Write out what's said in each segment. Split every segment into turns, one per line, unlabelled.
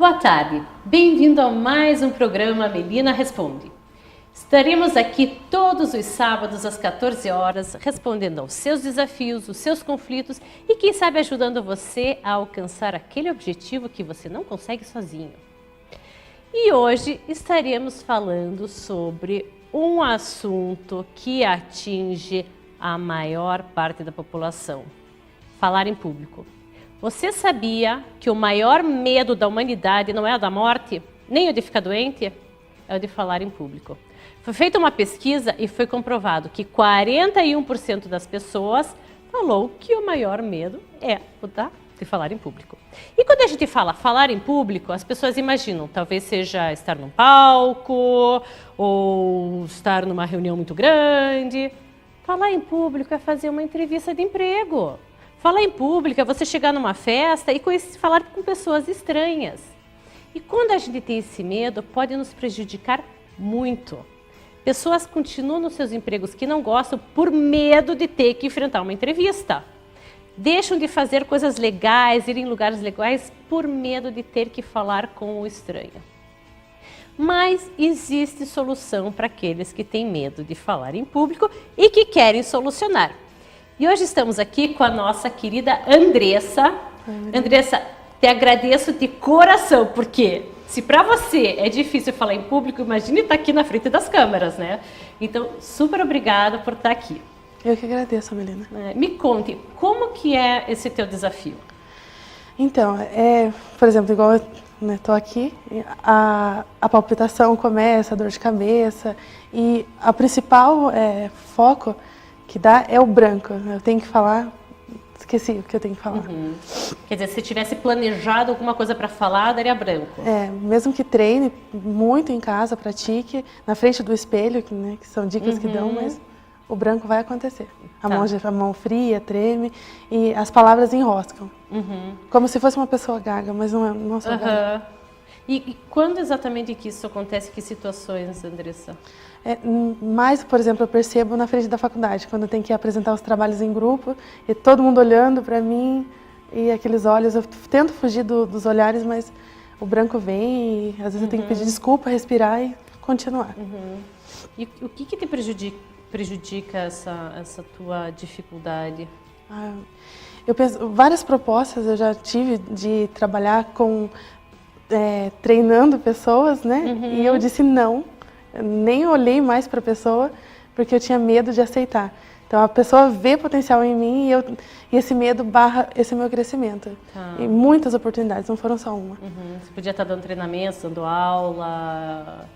Boa tarde, bem-vindo a mais um programa Melina Responde. Estaremos aqui todos os sábados às 14 horas, respondendo aos seus desafios, os seus conflitos e quem sabe ajudando você a alcançar aquele objetivo que você não consegue sozinho. E hoje estaremos falando sobre um assunto que atinge a maior parte da população: falar em público. Você sabia que o maior medo da humanidade não é o da morte, nem o de ficar doente? É o de falar em público. Foi feita uma pesquisa e foi comprovado que 41% das pessoas falou que o maior medo é o de falar em público. E quando a gente fala falar em público, as pessoas imaginam, talvez seja estar num palco ou estar numa reunião muito grande. Falar em público é fazer uma entrevista de emprego. Falar em público é você chegar numa festa e falar com pessoas estranhas. E quando a gente tem esse medo, pode nos prejudicar muito. Pessoas continuam nos seus empregos que não gostam por medo de ter que enfrentar uma entrevista. Deixam de fazer coisas legais, ir em lugares legais, por medo de ter que falar com o estranho. Mas existe solução para aqueles que têm medo de falar em público e que querem solucionar. E hoje estamos aqui com a nossa querida Andressa. Andressa, te agradeço de coração, porque se para você é difícil falar em público, imagine estar aqui na frente das câmeras, né? Então, super obrigada por estar aqui.
Eu que agradeço, Melina.
Me conte, como que é esse teu desafio?
Então, por exemplo, igual eu estou aqui, a palpitação começa, a dor de cabeça, e a principal foco que dá é o branco. Eu tenho que falar, esqueci o que eu tenho que falar.
Quer dizer, se tivesse planejado alguma coisa para falar, daria branco.
Mesmo que treine muito em casa, pratique, na frente do espelho, que são dicas que dão, mas o branco vai acontecer. A mão fria, treme e as palavras enroscam. Como se fosse uma pessoa gaga, mas não sou gaga.
E quando exatamente que isso acontece? Que situações, Andressa?
Mais, por exemplo, eu percebo na frente da faculdade, quando eu tenho que apresentar os trabalhos em grupo e todo mundo olhando para mim e aqueles olhos, eu tento fugir dos olhares, mas o branco vem e às vezes eu tenho que pedir desculpa, respirar e continuar.
E o que te prejudica essa tua dificuldade?
Eu penso, várias propostas eu já tive de trabalhar treinando pessoas, né? E eu disse não. Eu nem olhei mais para a pessoa porque eu tinha medo de aceitar. Então a pessoa vê potencial em mim e esse medo barra esse meu crescimento. E muitas oportunidades, não foram só uma.
Você podia estar dando treinamento, dando aula.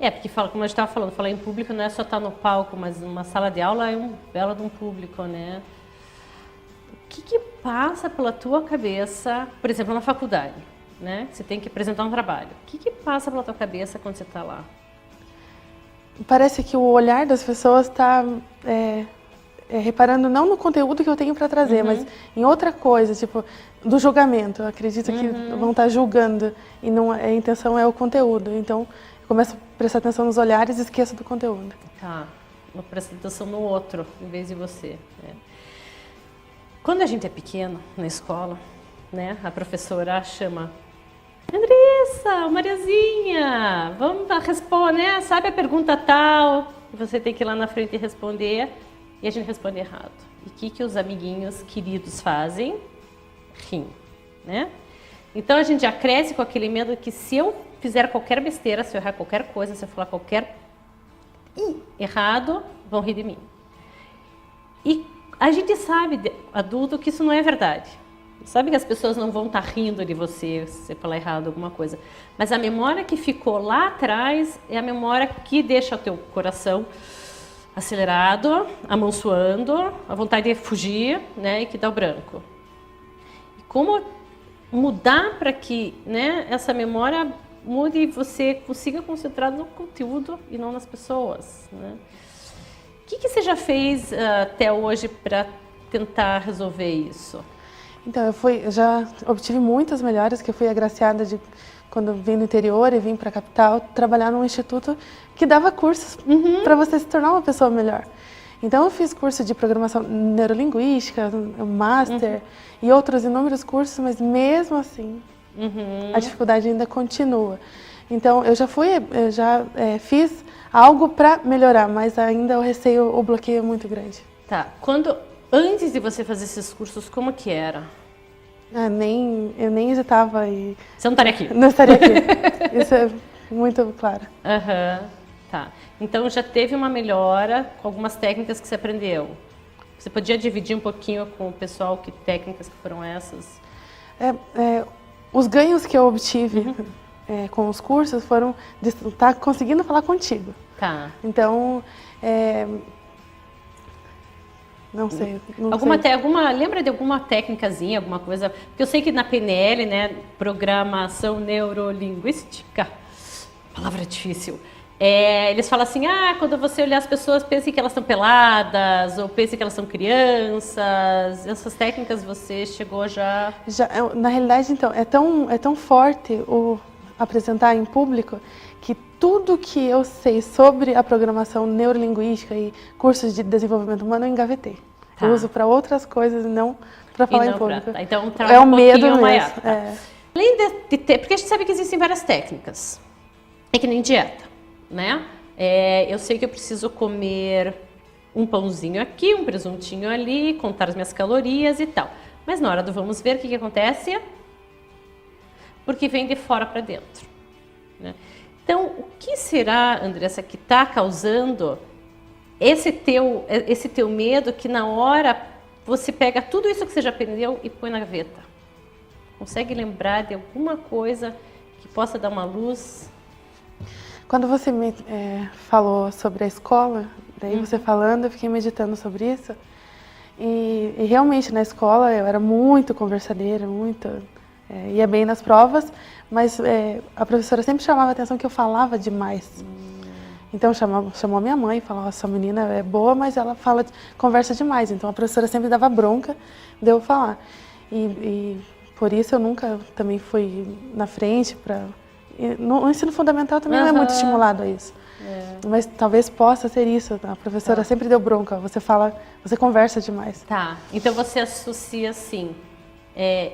Porque como a gente estava falando, falar em público não é só estar no palco, mas uma sala de aula é um belo de um público, né? O que passa pela tua cabeça, por exemplo, na faculdade, né? Você tem que apresentar um trabalho. O que passa pela tua cabeça quando você está lá?
Parece que o olhar das pessoas está reparando não no conteúdo que eu tenho para trazer, mas em outra coisa, tipo, do julgamento. Eu acredito que vão estar julgando e não, a intenção é o conteúdo. Então, eu começo a prestar atenção nos olhares e esqueço do conteúdo.
Vou prestar atenção no outro, em vez de você. Quando a gente é pequeno, na escola, né, a professora chama: Andressa, Mariazinha, vamos responder, né? Sabe a pergunta tal? E você tem que ir lá na frente e responder, e a gente responde errado. E o que os amiguinhos queridos fazem? Riem, né? Então a gente já cresce com aquele medo que se eu fizer qualquer besteira, se eu errar qualquer coisa, se eu falar qualquer errado, vão rir de mim. E a gente sabe, adulto, que isso não é verdade. Sabe que as pessoas não vão estar rindo de você se você falar errado alguma coisa. Mas a memória que ficou lá atrás é a memória que deixa o teu coração acelerado, a mão suando, a vontade de fugir, né, e que dá o branco. E como mudar para que, né, essa memória mude e você consiga concentrar no conteúdo e não nas pessoas, né? O que você já fez até hoje para tentar resolver isso?
Então, eu já obtive muitas melhoras, que eu fui agraciada quando eu vim do interior e vim para a capital, trabalhar num instituto que dava cursos para você se tornar uma pessoa melhor. Então, eu fiz curso de programação neurolinguística, master e outros inúmeros cursos, mas mesmo assim, a dificuldade ainda continua. Então, eu já fiz algo para melhorar, mas ainda o receio, o bloqueio é muito grande.
Tá. Antes de você fazer esses cursos, como que era?
Eu nem hesitava e...
Você não estaria aqui?
Não estaria aqui. Isso é muito claro.
Tá. Então já teve uma melhora com algumas técnicas que você aprendeu. Você podia dividir um pouquinho com o pessoal que técnicas que foram essas?
Os ganhos que eu obtive com os cursos foram de estar conseguindo falar contigo.
Tá.
Então, não sei.
Lembra de alguma técnicazinha, alguma coisa? Porque eu sei que na PNL, né, Programação Neurolinguística, palavra difícil, eles falam assim, quando você olhar as pessoas, pense que elas estão peladas, ou pense que elas são crianças. Essas técnicas você chegou já...
Na realidade, então, é tão forte o apresentar em público que tudo que eu sei sobre a programação neurolinguística e cursos de desenvolvimento humano eu engavetei.
Tá.
Eu uso para outras coisas e não para falar em público.
Então,
é o medo mesmo.
Além de ter, porque a gente sabe que existem várias técnicas. É que nem dieta, né? Eu sei que eu preciso comer um pãozinho aqui, um presuntinho ali, contar as minhas calorias e tal. Mas na hora do vamos ver, o que acontece? Porque vem de fora para dentro, né? Então, o que será, Andressa, que está causando esse teu medo que na hora você pega tudo isso que você já aprendeu e põe na gaveta? Consegue lembrar de alguma coisa que possa dar uma luz?
Quando você me falou sobre a escola, daí você falando, eu fiquei meditando sobre isso. E realmente na escola eu era muito conversadeira, ia bem nas provas, mas a professora sempre chamava a atenção que eu falava demais. Então chamou a minha mãe e falou, essa menina é boa, mas ela conversa demais. Então a professora sempre dava bronca de eu falar. E por isso eu nunca também fui na frente. No ensino fundamental também não é muito estimulado a isso. Mas talvez possa ser isso. A professora sempre deu bronca, você conversa demais.
Tá, então você associa assim,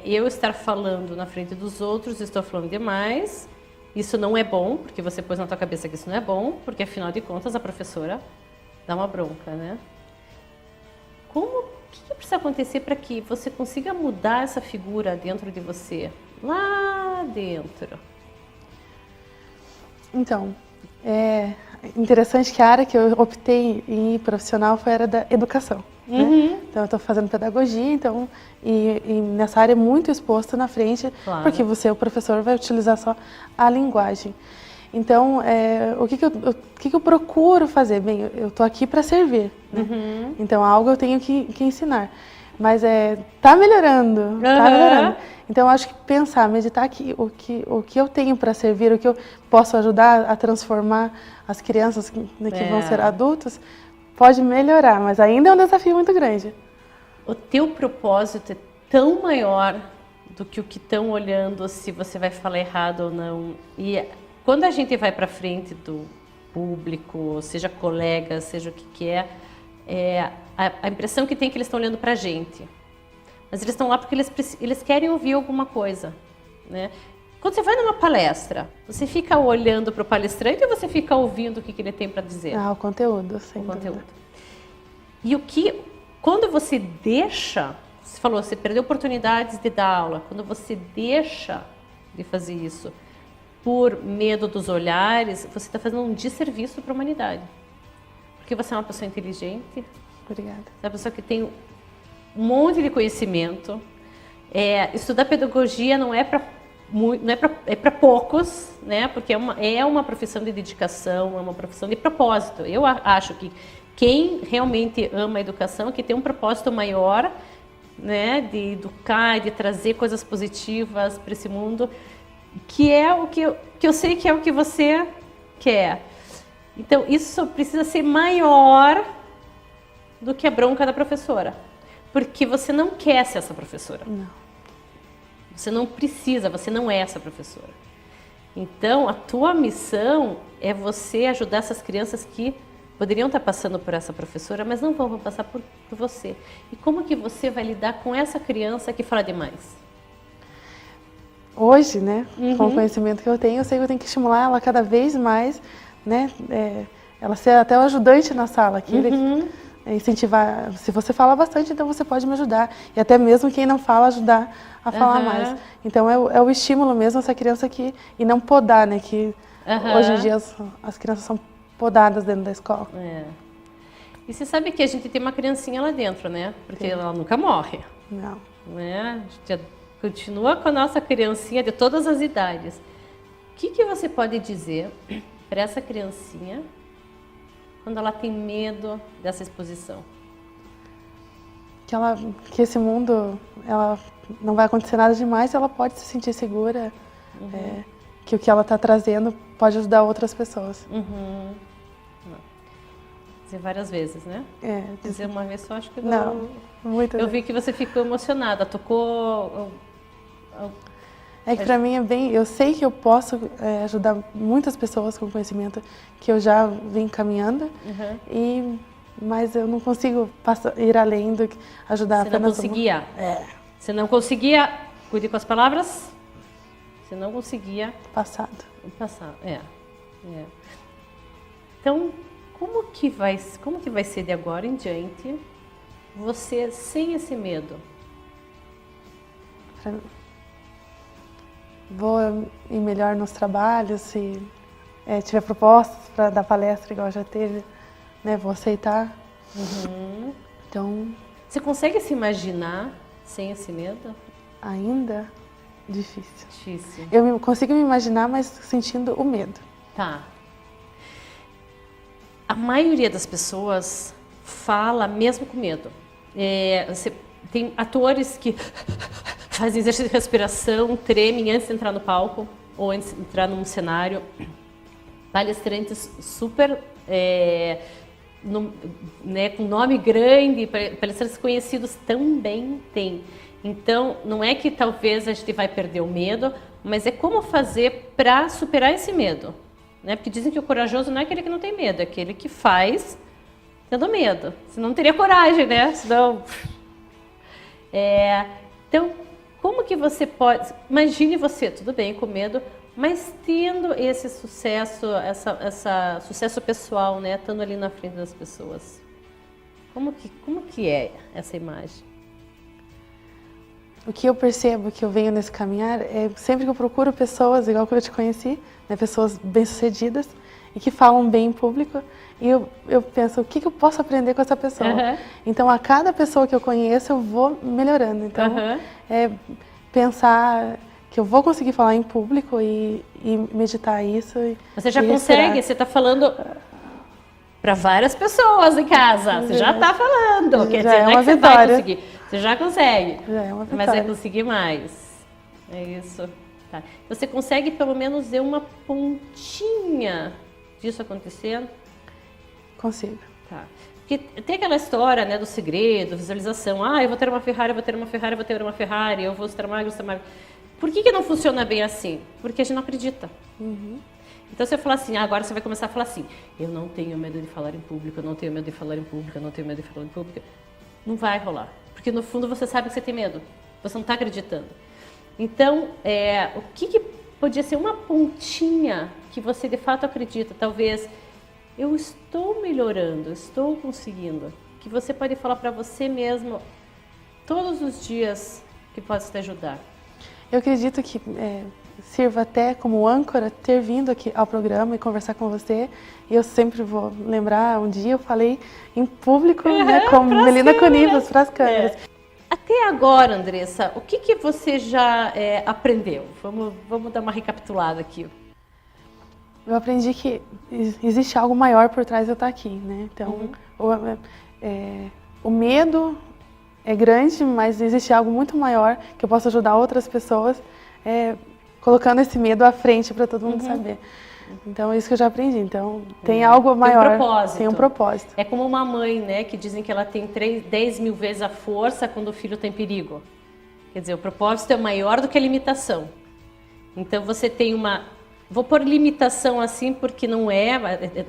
eu estar falando na frente dos outros, estou falando demais, isso não é bom, porque você pôs na tua cabeça que isso não é bom, porque afinal de contas a professora dá uma bronca, né? O que precisa acontecer para que você consiga mudar essa figura dentro de você, lá dentro? Então, é interessante que a área que eu optei em ir profissional foi a área da educação. Né? Então, eu estou fazendo pedagogia, e nessa área é muito exposto na frente, claro. Porque você, o professor, vai utilizar só a linguagem. Então, o que eu procuro fazer? Bem, eu estou aqui para servir. Né? Então, algo eu tenho que ensinar. Mas tá melhorando, tá melhorando. Então, eu acho que pensar, meditar que o que eu tenho para servir, o que eu posso ajudar a transformar as crianças que vão ser adultos, pode melhorar, mas ainda é um desafio muito grande. O teu propósito é tão maior do que o que estão olhando se você vai falar errado ou não. E quando a gente vai para frente do público, seja colega, seja o que é, a impressão que tem é que eles estão olhando para a gente. Mas eles estão lá porque eles querem ouvir alguma coisa, né? Quando você vai numa palestra, você fica olhando para o palestrante ou você fica ouvindo o que ele tem para dizer?
O conteúdo, sim.
O conteúdo. E quando você deixa, você falou, você perdeu oportunidades de dar aula, quando você deixa de fazer isso por medo dos olhares, você está fazendo um desserviço para a humanidade. Porque você é uma pessoa inteligente.
Obrigada.
Você é uma pessoa que tem um monte de conhecimento. Estudar pedagogia não é para poucos, né? Porque é uma profissão de dedicação, é uma profissão de propósito. Eu acho que quem realmente ama a educação é que tem um propósito maior, né? De educar, de trazer coisas positivas para esse mundo, que é o que eu sei que é o que você quer. Então, isso precisa ser maior do que a bronca da professora. Porque você não quer ser essa professora.
Não.
Você não precisa, você não é essa professora. Então, a tua missão é você ajudar essas crianças que poderiam estar passando por essa professora, mas não vão passar por você. E como que você vai lidar com essa criança que fala demais?
hoje, né, com o conhecimento que eu tenho, eu sei que eu tenho que estimular ela cada vez mais, né, ela ser até o ajudante na sala, incentivar. Se você fala bastante, então você pode me ajudar. E até mesmo quem não fala, ajudar a falar mais. Então é o estímulo mesmo, essa criança aqui, e não podar, né, que hoje em dia as crianças são podadas dentro da escola.
E você sabe que a gente tem uma criancinha lá dentro, né? Porque ela nunca morre.
Não.
Né? A gente continua com a nossa criancinha de todas as idades. O que você pode dizer para essa criancinha quando ela tem medo dessa exposição?
Que esse mundo, ela não vai acontecer nada demais, ela pode se sentir segura, que o que ela está trazendo pode ajudar outras pessoas.
Dizer várias vezes, né? Dizer uma vez só, acho que
não. Muito.
Eu vi que você ficou emocionada, tocou.
É que para mim é bem. Eu sei que eu posso ajudar muitas pessoas com conhecimento que eu já vim caminhando, mas eu não consigo ir além do que ajudar.
Você não conseguia? Você não conseguia. Cuide com as palavras. Você não conseguia.
Passado.
Então, como que vai ser de agora em diante você sem esse medo?
Vou ir melhor nos trabalhos, se tiver propostas para dar palestra igual já teve, né, vou aceitar. Então,
você consegue se imaginar sem esse medo?
Ainda difícil.
Difícil.
Eu consigo me imaginar, mas sentindo o medo.
Tá. A maioria das pessoas fala mesmo com medo. Você tem atores que fazem exercício de respiração, tremem antes de entrar no palco ou antes de entrar num cenário. Palestrantes super com nome grande, palestrantes conhecidos também tem. Então, não é que talvez a gente vai perder o medo, mas é como fazer para superar esse medo. Né? Porque dizem que o corajoso não é aquele que não tem medo, é aquele que faz tendo medo. Senão não teria coragem, né? Senão... Então, como que você pode... Imagine você, tudo bem, com medo, mas tendo esse sucesso, essa sucesso pessoal, né? Estando ali na frente das pessoas. Como que é essa imagem?
O que eu percebo, que eu venho nesse caminhar, é sempre que eu procuro pessoas, igual que eu te conheci, né, pessoas bem-sucedidas e que falam bem em público, e eu penso, o que eu posso aprender com essa pessoa? Então, a cada pessoa que eu conheço, eu vou melhorando. Então, pensar que eu vou conseguir falar em público e meditar isso.
Você já consegue, você está falando para várias pessoas em casa, você já está falando. Quer dizer, não é que você vai conseguir, você já consegue,
já é uma vitória.
Mas é conseguir mais. É isso. Tá. Você consegue pelo menos ver uma pontinha disso acontecendo?
Consigo.
Tá. Porque tem aquela história, né, do segredo, visualização. Eu vou ter uma Ferrari, eu vou ter uma Ferrari, eu vou ter uma Ferrari, eu vou estar magro, estar magro. Por que não funciona bem assim? Porque a gente não acredita. Então, você fala assim, agora você vai começar a falar assim, eu não tenho medo de falar em público, eu não tenho medo de falar em público, eu não tenho medo de falar em público. Não vai rolar. Porque, no fundo, você sabe que você tem medo. Você não está acreditando. Então, o que podia ser uma pontinha que você, de fato, acredita? Talvez, eu estou melhorando, estou conseguindo. Que você pode falar para você mesmo todos os dias que pode te ajudar.
Eu acredito que sirva até como âncora ter vindo aqui ao programa e conversar com você. E eu sempre vou lembrar, um dia eu falei em público, né, com Melina Conivas, para as câmeras.
Até agora, Andressa, o que você já aprendeu? Vamos dar uma recapitulada aqui.
Eu aprendi que existe algo maior por trás de eu estar aqui, né? Então, o medo é grande, mas existe algo muito maior que eu posso ajudar outras pessoas colocando esse medo à frente para todo mundo saber. Então, é isso que eu já aprendi. Então, tem algo maior.
Tem um propósito.
Tem um propósito.
É como uma mãe, né, que dizem que ela tem 10 mil vezes a força quando o filho está em perigo. Quer dizer, o propósito é maior do que a limitação. Então, você tem uma... Vou pôr limitação assim porque não é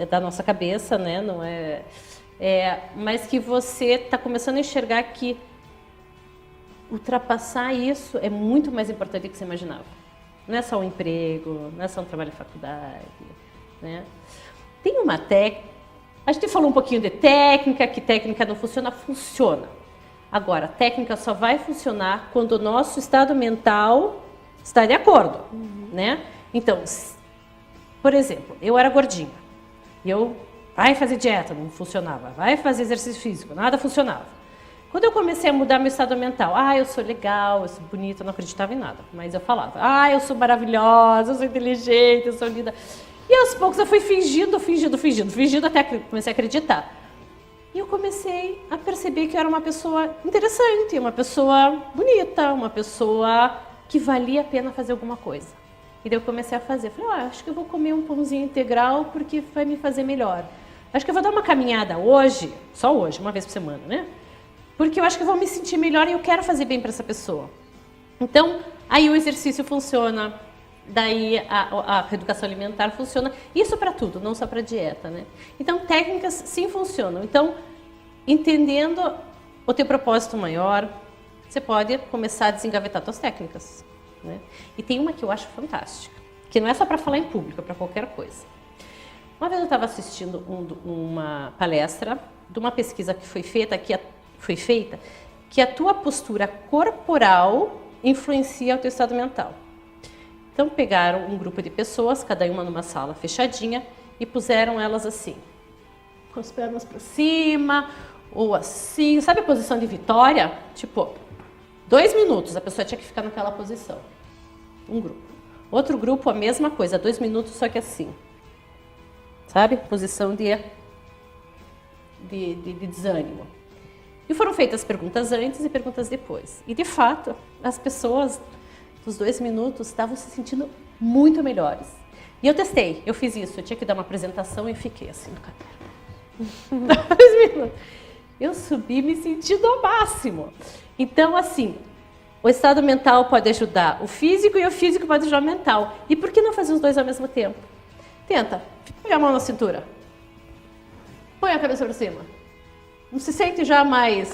da nossa cabeça, né? Não mas que você está começando a enxergar que ultrapassar isso é muito mais importante do que você imaginava. Não é só um emprego, não é só um trabalho de faculdade, né? Tem uma técnica, a gente falou um pouquinho de técnica, que técnica não funciona, funciona. Agora, a técnica só vai funcionar quando o nosso estado mental está de acordo, né? Então, por exemplo, eu era gordinha, e eu, vai fazer dieta, não funcionava, vai fazer exercício físico, nada funcionava. Quando eu comecei a mudar meu estado mental, eu sou legal, eu sou bonita, eu não acreditava em nada, mas eu falava, eu sou maravilhosa, eu sou inteligente, eu sou linda. E aos poucos eu fui fingindo até que comecei a acreditar. E eu comecei a perceber que eu era uma pessoa interessante, uma pessoa bonita, uma pessoa que valia a pena fazer alguma coisa. E daí eu comecei a fazer. Falei, acho que eu vou comer um pãozinho integral porque vai me fazer melhor. Acho que eu vou dar uma caminhada hoje, só hoje, uma vez por semana, né? Porque eu acho que eu vou me sentir melhor e eu quero fazer bem para essa pessoa. Então, aí o exercício funciona. Daí a reeducação alimentar funciona, isso para tudo, não só para dieta, né? Então, técnicas sim funcionam. Então, entendendo o teu propósito maior, você pode começar a desengavetar suas técnicas, né? E tem uma que eu acho fantástica, que não é só para falar em público, é para qualquer coisa. Uma vez eu estava assistindo uma palestra de uma pesquisa que foi feita, que a tua postura corporal influencia o teu estado mental. Então, pegaram um grupo de pessoas, cada uma numa sala fechadinha, e puseram elas assim, com as pernas para cima, ou assim, sabe a posição de vitória? Tipo, 2 minutos a pessoa tinha que ficar naquela posição. Um grupo. Outro grupo, a mesma coisa, 2 minutos, só que assim. Sabe? Posição de desânimo. E foram feitas perguntas antes e perguntas depois. E, de fato, as pessoas... os 2 minutos estavam se sentindo muito melhores. E eu testei, eu fiz isso, eu tinha que dar uma apresentação e fiquei assim no cadeira. 2 minutos. Eu subi me sentindo ao máximo. Então, assim, o estado mental pode ajudar o físico e o físico pode ajudar o mental. E por que não fazer os dois ao mesmo tempo? Tenta, põe a mão na cintura. Põe a cabeça para cima. Não se sente já mais...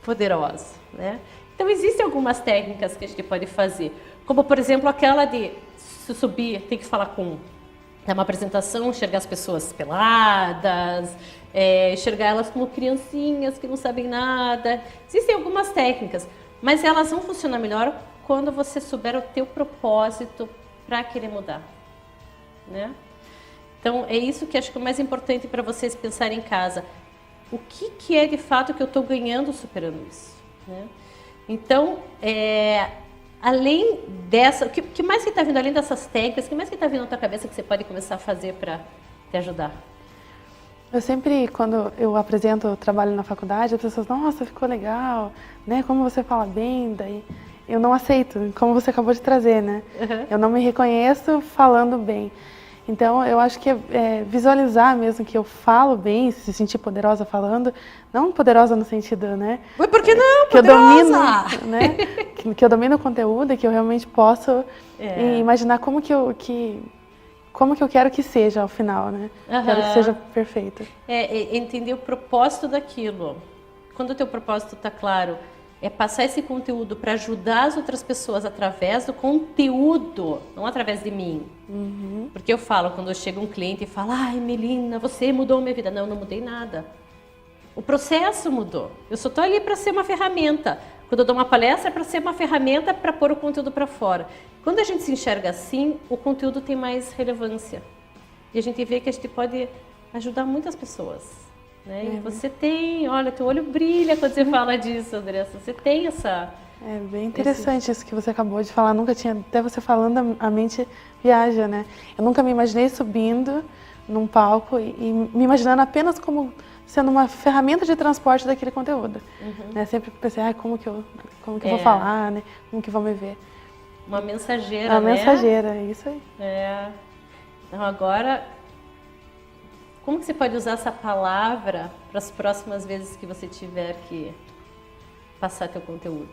poderosa, né? Então, existem algumas técnicas que a gente pode fazer, como, por exemplo, aquela de se subir, tem que falar dar uma apresentação, enxergar as pessoas peladas, enxergar elas como criancinhas que não sabem nada. Existem algumas técnicas, mas elas vão funcionar melhor quando você souber o teu propósito para querer mudar, né? Então, é isso que acho que é o mais importante para vocês pensarem em casa. O que é de fato que eu estou ganhando superando isso, né? Então, além dessa, o que mais que está vindo além dessas técnicas, o que mais que está vindo na tua cabeça que você pode começar a fazer para te ajudar?
Eu sempre, quando eu apresento o trabalho na faculdade, as pessoas, nossa, ficou legal, né? Como você fala bem, daí eu não aceito, como você acabou de trazer, né? Uhum. Eu não me reconheço falando bem. Então, eu acho que visualizar mesmo que eu falo bem, se sentir poderosa falando, não poderosa no sentido, né?
Mas por que não,
que poderosa? Eu domino, né? que eu domino o conteúdo e que eu realmente posso imaginar como que eu quero que seja ao final, né? Uhum. Quero que seja perfeito.
Entender o propósito daquilo. Quando o teu propósito está claro, é passar esse conteúdo para ajudar as outras pessoas através do conteúdo, não através de mim. Uhum. Porque eu falo, quando chega um cliente e fala, ai, Melina, você mudou minha vida. Não mudei nada. O processo mudou. Eu só estou ali para ser uma ferramenta. Quando eu dou uma palestra, é para ser uma ferramenta para pôr o conteúdo para fora. Quando a gente se enxerga assim, o conteúdo tem mais relevância. E a gente vê que a gente pode ajudar muitas pessoas. Né? E você tem, olha, teu olho brilha quando você fala disso, Andressa. Você tem essa...
É bem interessante isso que você acabou de falar. Nunca tinha, até você falando, a mente viaja, né? Eu nunca me imaginei subindo num palco e me imaginando apenas como sendo uma ferramenta de transporte daquele conteúdo. Uhum. Né? Sempre pensei, como que eu vou falar, né? Como que vão me ver?
Uma mensageira,
né? Uma mensageira, isso aí.
Então agora... Como que você pode usar essa palavra para as próximas vezes que você tiver que passar teu conteúdo?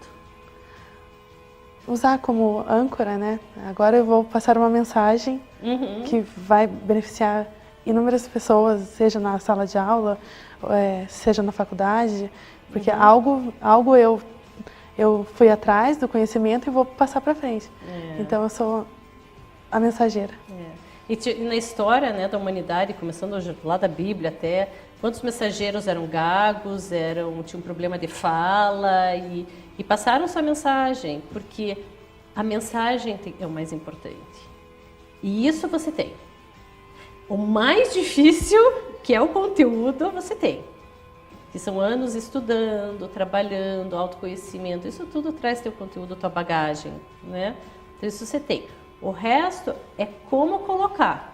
Usar como âncora, né? Agora eu vou passar uma mensagem que vai beneficiar inúmeras pessoas, seja na sala de aula, seja na faculdade, porque algo eu eu fui atrás do conhecimento e vou passar para frente. Então eu sou a mensageira.
E na história, né, da humanidade, começando lá da Bíblia até, quantos mensageiros eram gagos, tinham problema de fala e passaram sua mensagem, porque a mensagem é o mais importante. E isso você tem. O mais difícil, que é o conteúdo, você tem. Que são anos estudando, trabalhando, autoconhecimento. Isso tudo traz teu conteúdo, tua bagagem, né? Então isso você tem. O resto é como colocar,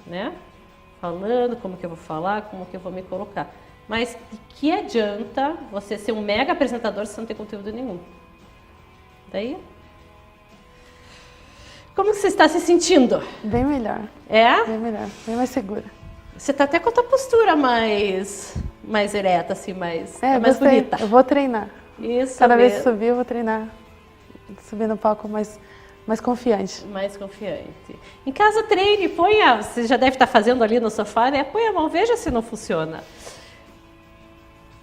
né? Falando, como que eu vou falar, como que eu vou me colocar. Mas de que adianta você ser um mega apresentador se você não tem conteúdo nenhum? Daí... Como você está se sentindo?
Bem melhor.
É?
Bem melhor, bem mais segura.
Você está até com a tua postura mais ereta, assim, mais bonita.
Eu vou treinar.
Isso.
Cada vez que subir, eu vou treinar. Subir no palco mais confiante.
Mais confiante. Em casa, treine, você já deve estar fazendo ali no sofá, né? Põe a mão, veja se não funciona.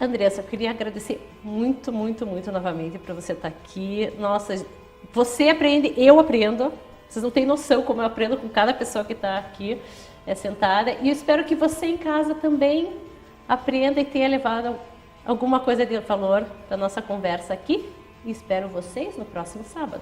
Andressa, eu queria agradecer muito, muito, muito novamente por você estar aqui. Nossa, você aprende, eu aprendo. Vocês não têm noção como eu aprendo com cada pessoa que está aqui sentada. E eu espero que você em casa também aprenda e tenha levado alguma coisa de valor da nossa conversa aqui. E espero vocês no próximo sábado.